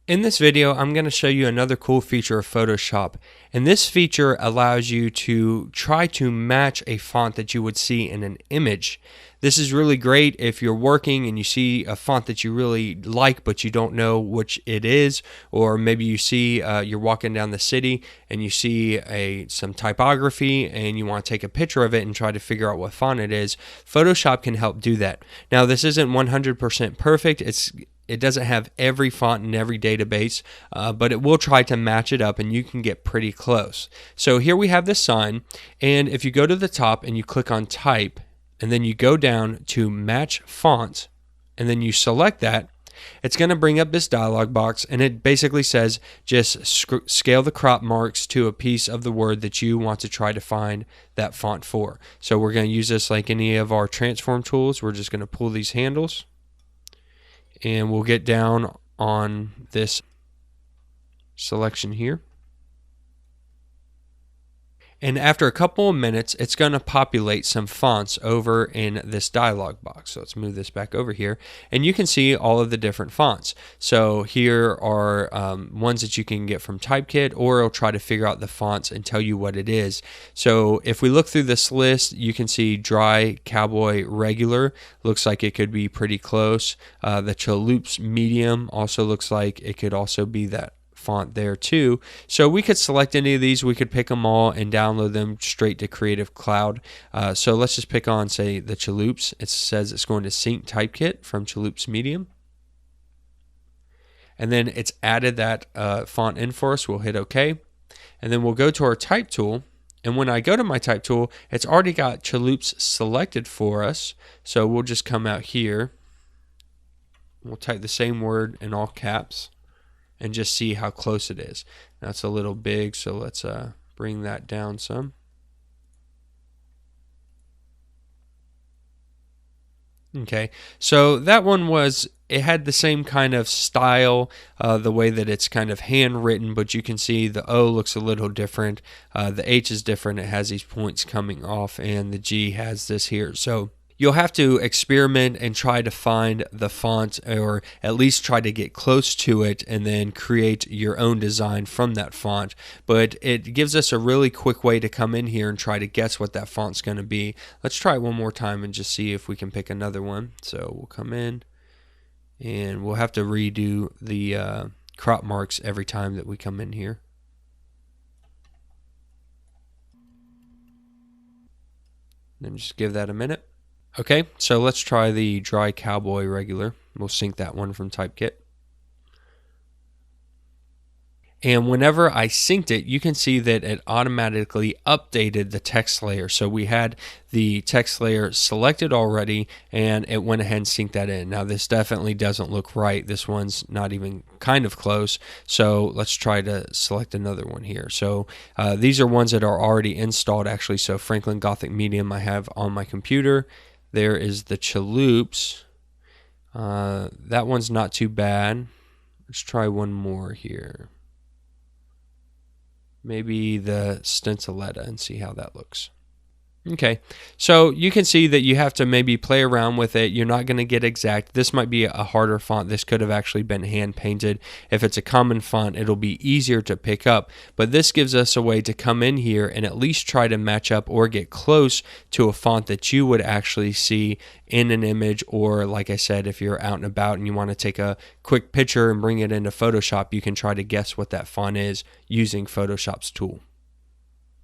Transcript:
In this video, I'm going to show you another cool feature of Photoshop, and this feature allows you to try to match a font that you would see in an image. This is really great if you're working and you see a font that you really like but you don't know which it is, or maybe you see you're walking down the city and you see some typography and you want to take a picture of it and try to figure out what font it is. Photoshop can help do that. Now, this isn't 100% perfect. It doesn't have every font in every database, but it will try to match it up and you can get pretty close. So here we have this sign, and if you go to the top and you click on type, and then you go down to match font, and then you select that, it's going to bring up this dialog box, and it basically says just scale the crop marks to a piece of the word that you want to try to find that font for. So we're going to use this like any of our transform tools. We're just going to pull these handles, and we'll get down on this selection here. And after a couple of minutes, it's going to populate some fonts over in this dialog box. So let's move this back over here, and you can see all of the different fonts. So here are ones that you can get from Typekit, or it'll try to figure out the fonts and tell you what it is. So if we look through this list, you can see Dry Cowboy Regular. Looks like it could be pretty close. The Chalups Medium also looks like it could also be that font there too. So we could select any of these, we could pick them all and download them straight to Creative Cloud. So let's just pick on, say, the Chalups. It says it's going to sync Typekit from Chalups Medium, and then it's added that font in for us. We'll hit OK, and then we'll go to our type tool, and when I go to my type tool, it's already got Chalups selected for us. So we'll just come out here, we'll type the same word in all caps and just see how close it is. That's a little big, so let's bring that down some. Okay, so that one it had the same kind of style, the way that it's kind of handwritten, but you can see the O looks a little different. The H is different. It has these points coming off, and the G has this here. So you'll have to experiment and try to find the font, or at least try to get close to it, and then create your own design from that font. But it gives us a really quick way to come in here and try to guess what that font's going to be. Let's try it one more time and just see if we can pick another one. So we'll come in, and we'll have to redo the crop marks every time that we come in here. Then just give that a minute. Okay, so let's try the Dry Cowboy Regular. We'll sync that one from Typekit. And whenever I synced it, you can see that it automatically updated the text layer. So we had the text layer selected already, and it went ahead and synced that in. Now this definitely doesn't look right. This one's not even kind of close. So let's try to select another one here. So these are ones that are already installed actually. So Franklin Gothic Medium I have on my computer. There is the Chalups. That one's not too bad. Let's try one more here. Maybe the Stenciletta and see how that looks. Okay, so you can see that you have to maybe play around with it. You're not going to get exact. This might be a harder font. This could have actually been hand painted. If it's a common font, it'll be easier to pick up. But this gives us a way to come in here and at least try to match up or get close to a font that you would actually see in an image. Or like I said, if you're out and about and you want to take a quick picture and bring it into Photoshop, you can try to guess what that font is using Photoshop's tool.